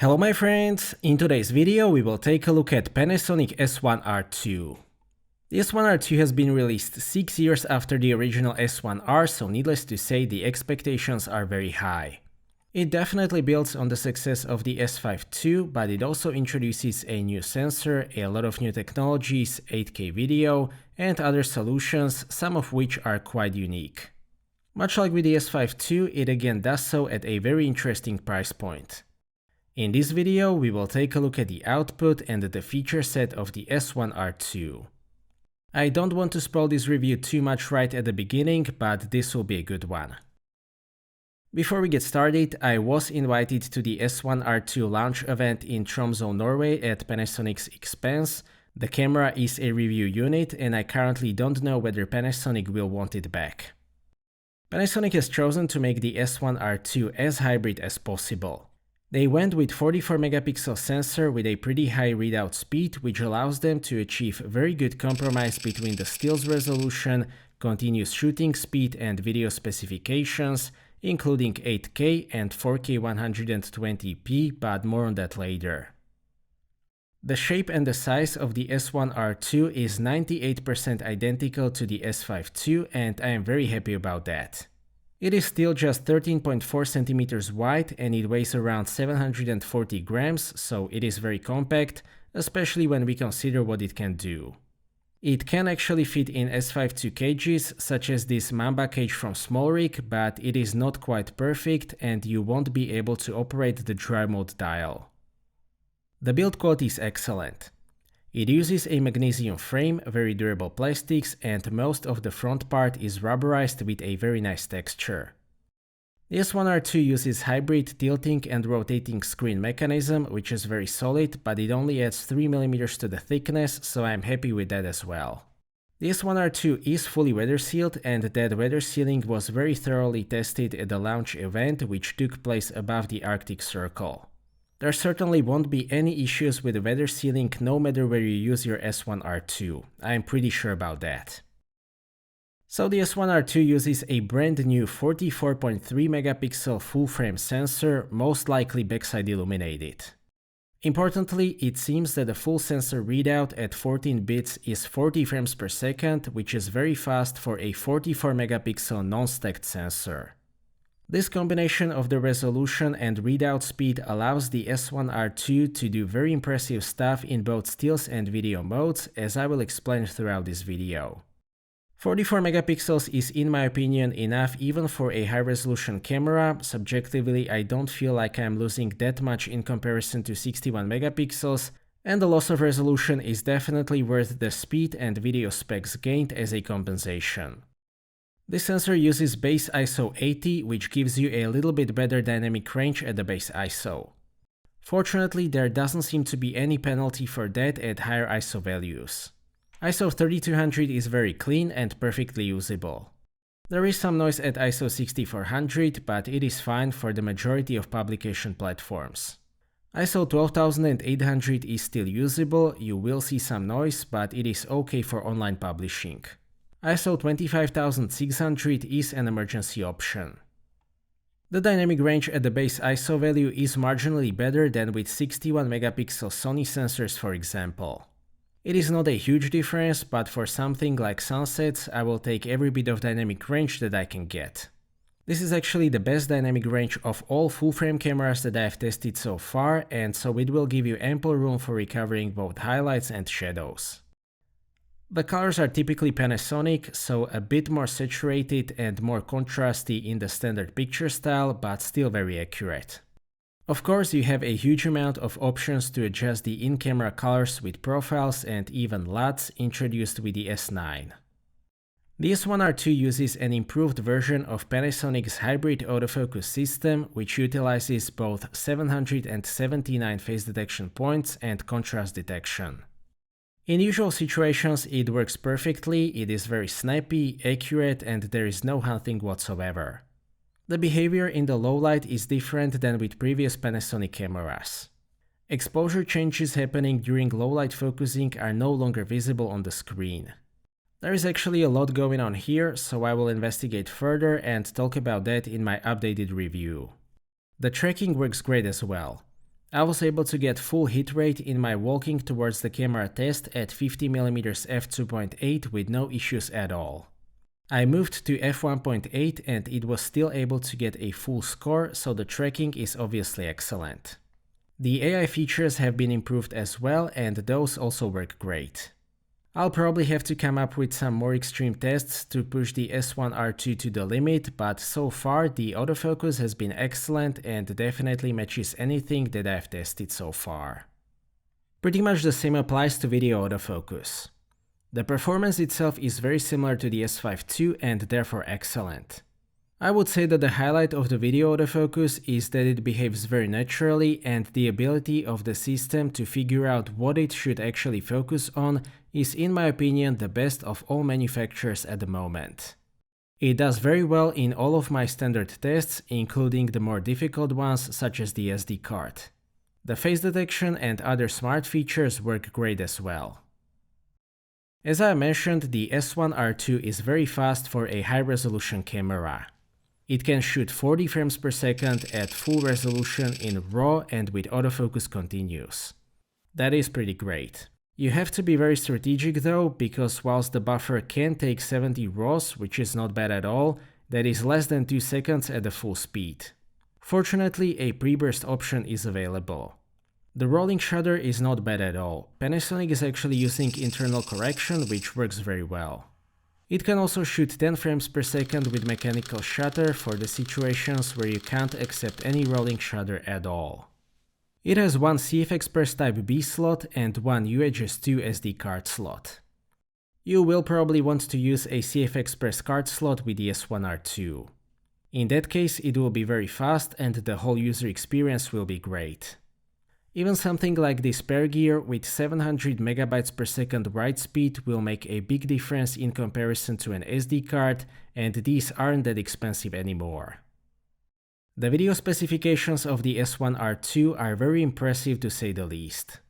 Hello my friends, in today's video we will take a look at Panasonic S1R II. The S1R II has been released 6 years after the original S1R, so needless to say the expectations are very high. It definitely builds on the success of the S5 II, but it also introduces a new sensor, a lot of new technologies, 8K video, and other solutions, some of which are quite unique. Much like with the S5 II, it again does so at a very interesting price point. In this video, we will take a look at the output and the feature set of the S1R II. I don't want to spoil this review too much right at the beginning, but this will be a good one. Before we get started, I was invited to the S1R II launch event in Tromsø, Norway at Panasonic's expense. The camera is a review unit and I currently don't know whether Panasonic will want it back. Panasonic has chosen to make the S1R II as hybrid as possible. They went with 44 megapixel sensor with a pretty high readout speed, which allows them to achieve very good compromise between the stills resolution, continuous shooting speed and video specifications, including 8K and 4K 120p, but more on that later. The shape and the size of the S1R II is 98% identical to the S5 II, and I am very happy about that. It is still just 13.4 centimeters wide and it weighs around 740 grams, so it is very compact, especially when we consider what it can do. It can actually fit in S5 II cages, such as this Mamba cage from Smallrig, but it is not quite perfect and you won't be able to operate the dry mode dial. The build quality is excellent. It uses a magnesium frame, very durable plastics, and most of the front part is rubberized with a very nice texture. The S1R II uses hybrid tilting and rotating screen mechanism, which is very solid, but it only adds 3mm to the thickness, so I'm happy with that as well. The S1R II is fully weather sealed, and that weather sealing was very thoroughly tested at the launch event, which took place above the Arctic Circle. There certainly won't be any issues with the weather sealing no matter where you use your S1R II. I'm pretty sure about that. So the S1R II uses a brand new 44.3 megapixel full frame sensor, most likely backside illuminated. Importantly, it seems that the full sensor readout at 14 bits is 40 frames per second, which is very fast for a 44 megapixel non-stacked sensor. This combination of the resolution and readout speed allows the S1R II to do very impressive stuff in both stills and video modes, as I will explain throughout this video. 44 megapixels is in my opinion enough even for a high-resolution camera. Subjectively, I don't feel like I'm losing that much in comparison to 61 megapixels, and the loss of resolution is definitely worth the speed and video specs gained as a compensation. This sensor uses base ISO 80, which gives you a little bit better dynamic range at the base ISO. Fortunately, there doesn't seem to be any penalty for that at higher ISO values. ISO 3200 is very clean and perfectly usable. There is some noise at ISO 6400, but it is fine for the majority of publication platforms. ISO 12800 is still usable, you will see some noise, but it is okay for online publishing. ISO 25600 is an emergency option. The dynamic range at the base ISO value is marginally better than with 61 megapixel Sony sensors, for example. It is not a huge difference, but for something like sunsets, I will take every bit of dynamic range that I can get. This is actually the best dynamic range of all full-frame cameras that I have tested so far, and so it will give you ample room for recovering both highlights and shadows. The colors are typically Panasonic, so a bit more saturated and more contrasty in the standard picture style, but still very accurate. Of course, you have a huge amount of options to adjust the in-camera colors with profiles and even LUTs introduced with the S9. The S1R II uses an improved version of Panasonic's hybrid autofocus system, which utilizes both 779 phase detection points and contrast detection. In usual situations, it works perfectly, it is very snappy, accurate, and there is no hunting whatsoever. The behavior in the low light is different than with previous Panasonic cameras. Exposure changes happening during low light focusing are no longer visible on the screen. There is actually a lot going on here, so I will investigate further and talk about that in my updated review. The tracking works great as well. I was able to get full hit rate in my walking towards the camera test at 50mm f2.8 with no issues at all. I moved to f1.8 and it was still able to get a full score, so the tracking is obviously excellent. The AI features have been improved as well, and those also work great. I'll probably have to come up with some more extreme tests to push the S1R2 to the limit, but so far the autofocus has been excellent and definitely matches anything that I've tested so far. Pretty much the same applies to video autofocus. The performance itself is very similar to the S5 II and therefore excellent. I would say that the highlight of the video autofocus is that it behaves very naturally, and the ability of the system to figure out what it should actually focus on is, in my opinion, the best of all manufacturers at the moment. It does very well in all of my standard tests, including the more difficult ones such as the SD card. The face detection and other smart features work great as well. As I mentioned, the S1R2 is very fast for a high-resolution camera. It can shoot 40 frames per second at full resolution in RAW and with autofocus continuous. That is pretty great. You have to be very strategic though, because whilst the buffer can take 70 RAWs, which is not bad at all, that is less than 2 seconds at the full speed. Fortunately, a pre-burst option is available. The rolling shutter is not bad at all. Panasonic is actually using internal correction, which works very well. It can also shoot 10 frames per second with mechanical shutter for the situations where you can't accept any rolling shutter at all. It has one CF Express Type B slot and one UHS 2 SD card slot. You will probably want to use a CF Express card slot with the S1R2. In that case, it will be very fast and the whole user experience will be great. Even something like this Spare Gear with 700 MB per second write speed will make a big difference in comparison to an SD card, and these aren't that expensive anymore. The video specifications of the S1R2 are very impressive to say the least.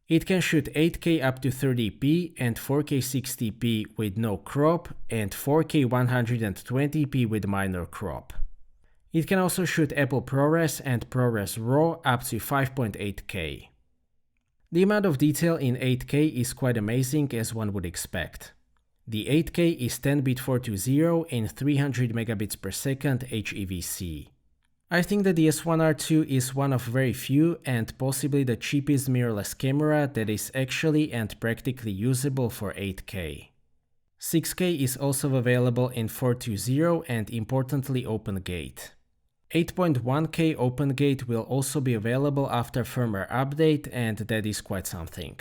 It can shoot 8K up to 30p and 4K 60p with no crop, and 4K 120p with minor crop. It can also shoot Apple ProRes and ProRes RAW up to 5.8K. The amount of detail in 8K is quite amazing, as one would expect. The 8K is 10-bit 420 in 300 megabits per second HEVC. I think that the S1R2 is one of very few and possibly the cheapest mirrorless camera that is actually and practically usable for 8K. 6K is also available in 420 and importantly open gate. 8.1K open gate will also be available after firmware update, and that is quite something.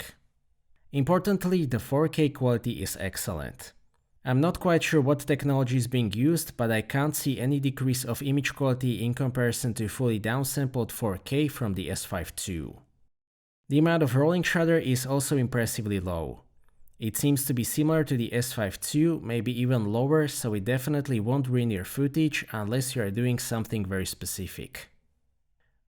Importantly, the 4K quality is excellent. I'm not quite sure what technology is being used, but I can't see any decrease of image quality in comparison to fully downsampled 4K from the S5 II. The amount of rolling shutter is also impressively low. It seems to be similar to the S5 II, maybe even lower, so it definitely won't ruin your footage unless you are doing something very specific.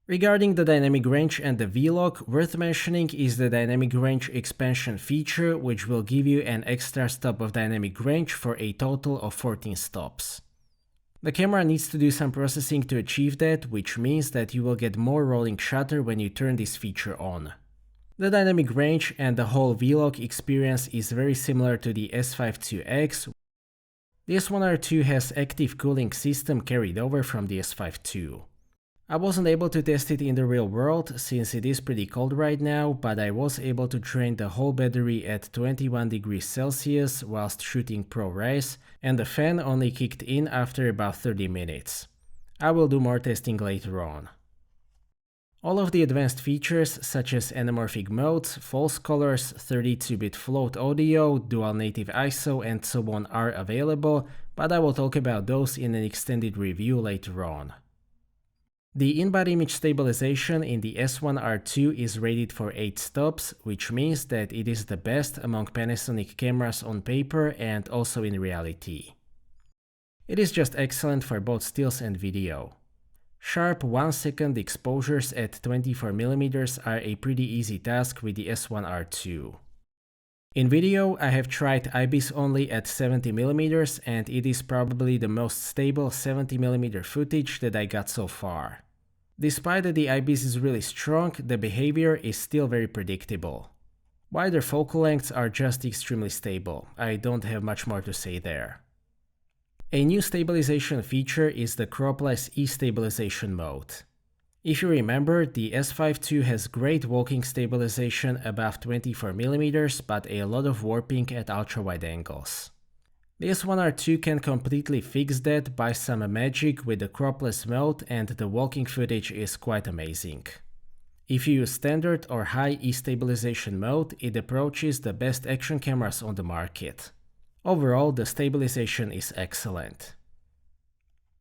Regarding the dynamic range and the V-lock, worth mentioning is the dynamic range expansion feature, which will give you an extra stop of dynamic range for a total of 14 stops. The camera needs to do some processing to achieve that, which means that you will get more rolling shutter when you turn this feature on. The dynamic range and the whole V-lock experience is very similar to the S5 IIX. The S1R2 has active cooling system carried over from the S5 II. I wasn't able to test it in the real world since it is pretty cold right now, but I was able to drain the whole battery at 21 degrees Celsius whilst shooting ProRes, and the fan only kicked in after about 30 minutes. I will do more testing later on. All of the advanced features such as anamorphic modes, false colors, 32-bit float audio, dual native ISO and so on are available, but I will talk about those in an extended review later on. The in-body image stabilization in the S1R2 is rated for 8 stops, which means that it is the best among Panasonic cameras on paper and also in reality. It is just excellent for both stills and video. Sharp 1-second exposures at 24mm are a pretty easy task with the S1R2. In video, I have tried IBIS only at 70mm and it is probably the most stable 70mm footage that I got so far. Despite that the IBIS is really strong, the behavior is still very predictable. Wider focal lengths are just extremely stable. I don't have much more to say there. A new stabilization feature is the cropless E-stabilization mode. If you remember, the S5 II has great walking stabilization above 24mm, but a lot of warping at ultra-wide angles. The S1R II can completely fix that by some magic with the cropless mode, and the walking footage is quite amazing. If you use standard or high E-stabilization mode, it approaches the best action cameras on the market. Overall, the stabilization is excellent.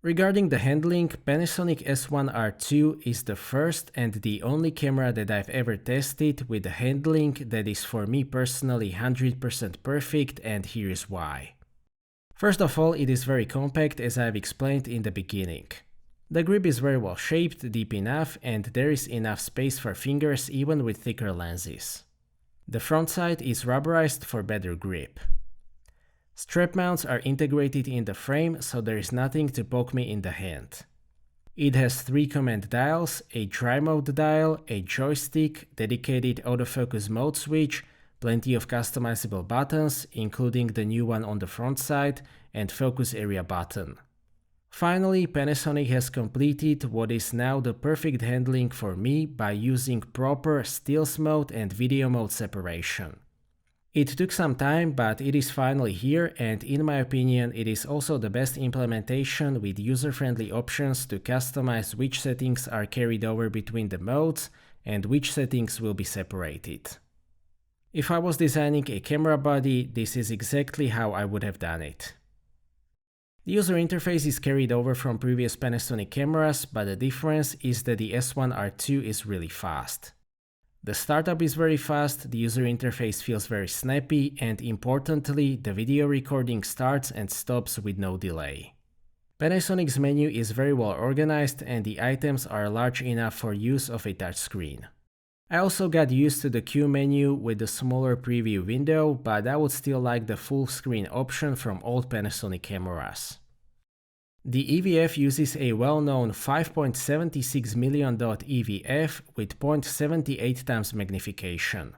Regarding the handling, Panasonic S1R II is the first and the only camera that I've ever tested with a handling that is for me personally 100% perfect, and here is why. First of all, it is very compact, as I've explained in the beginning. The grip is very well shaped, deep enough, and there is enough space for fingers even with thicker lenses. The front side is rubberized for better grip. Strap mounts are integrated in the frame, so there is nothing to poke me in the hand. It has 3 command dials, a dry mode dial, a joystick, dedicated autofocus mode switch, plenty of customizable buttons, including the new one on the front side, and focus area button. Finally, Panasonic has completed what is now the perfect handling for me by using proper stills mode and video mode separation. It took some time, but it is finally here, and in my opinion it is also the best implementation with user-friendly options to customize which settings are carried over between the modes and which settings will be separated. If I was designing a camera body, this is exactly how I would have done it. The user interface is carried over from previous Panasonic cameras, but the difference is that the S1R II is really fast. The startup is very fast, the user interface feels very snappy, and importantly, the video recording starts and stops with no delay. Panasonic's menu is very well organized and the items are large enough for use of a touchscreen. I also got used to the Q menu with the smaller preview window, but I would still like the full screen option from old Panasonic cameras. The EVF uses a well-known 5.76 million dot EVF with 0.78 times magnification.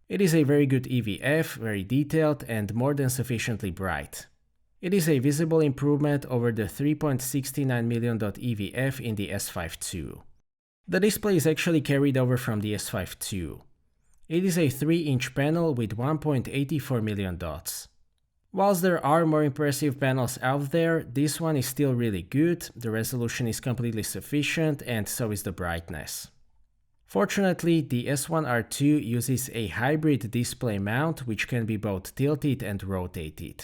It is a very good EVF, very detailed and more than sufficiently bright. It is a visible improvement over the 3.69 million dot EVF in the S5 II. The display is actually carried over from the S5 II. It is a 3-inch panel with 1.84 million dots. Whilst there are more impressive panels out there, this one is still really good, the resolution is completely sufficient, and so is the brightness. Fortunately, the S1R II uses a hybrid display mount which can be both tilted and rotated.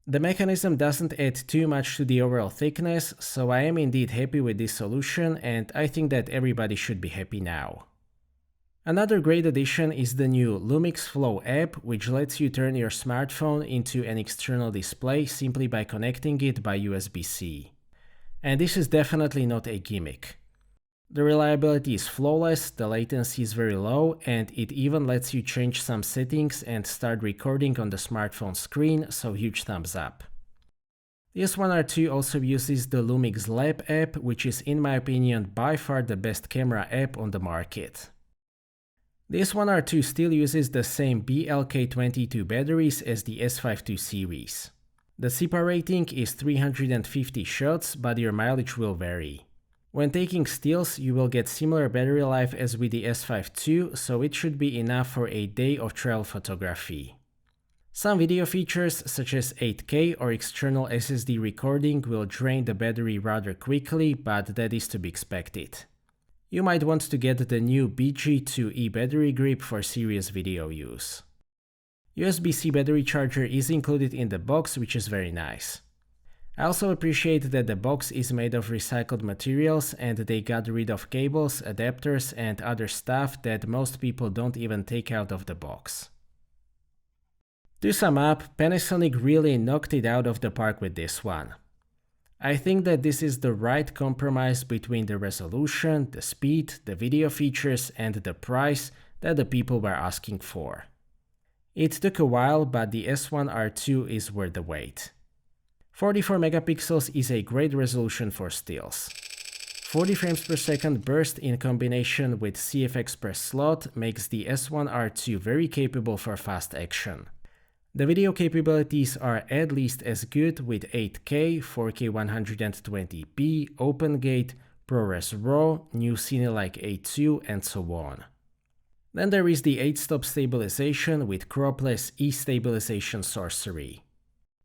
The mechanism doesn't add too much to the overall thickness, so I am indeed happy with this solution, and I think that everybody should be happy now. Another great addition is the new Lumix Flow app, which lets you turn your smartphone into an external display simply by connecting it by USB-C. And this is definitely not a gimmick. The reliability is flawless, the latency is very low, and it even lets you change some settings and start recording on the smartphone screen, so huge thumbs up. The S1R II also uses the Lumix Lab app, which is in my opinion by far the best camera app on the market. The S1R II still uses the same BLK22 batteries as the S5 II series. The CIPA rating is 350 shots, but your mileage will vary. When taking stills, you will get similar battery life as with the S5 II, so it should be enough for a day of trail photography. Some video features such as 8K or external SSD recording will drain the battery rather quickly, but that is to be expected. You might want to get the new BG2E battery grip for serious video use. USB-C battery charger is included in the box, which is very nice. I also appreciate that the box is made of recycled materials and they got rid of cables, adapters and other stuff that most people don't even take out of the box. To sum up, Panasonic really knocked it out of the park with this one. I think that this is the right compromise between the resolution, the speed, the video features and the price that the people were asking for. It took a while, but the S1R II is worth the wait. 44 megapixels is a great resolution for stills. 40 frames per second burst in combination with CFX per slot makes the S1R2 very capable for fast action. The video capabilities are at least as good with 8K, 4K 120p, OpenGate, ProRes RAW, new Cine like A2 and so on. Then there is the 8-stop stabilization with cropless E-stabilization sorcery.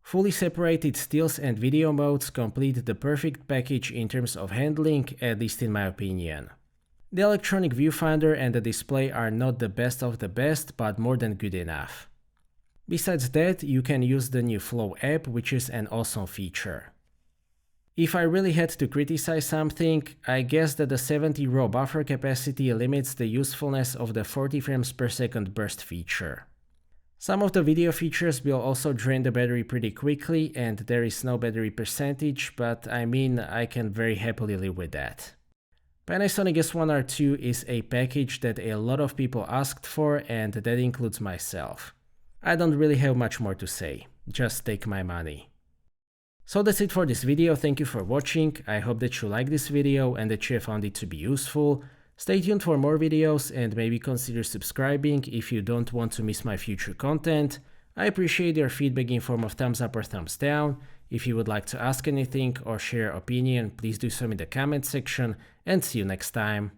Fully separated stills and video modes complete the perfect package in terms of handling, at least in my opinion. The electronic viewfinder and the display are not the best of the best, but more than good enough. Besides that, you can use the new Flow app, which is an awesome feature. If I really had to criticize something, I guess that the 70 RAW buffer capacity limits the usefulness of the 40 frames per second burst feature. Some of the video features will also drain the battery pretty quickly and there is no battery percentage, but I mean, I can very happily live with that. Panasonic S1R2 is a package that a lot of people asked for and that includes myself. I don't really have much more to say, just take my money. So that's it for this video, thank you for watching, I hope that you liked this video and that you found it to be useful. Stay tuned for more videos and maybe consider subscribing if you don't want to miss my future content. I appreciate your feedback in form of thumbs up or thumbs down. If you would like to ask anything or share your opinion, please do so in the comment section and see you next time.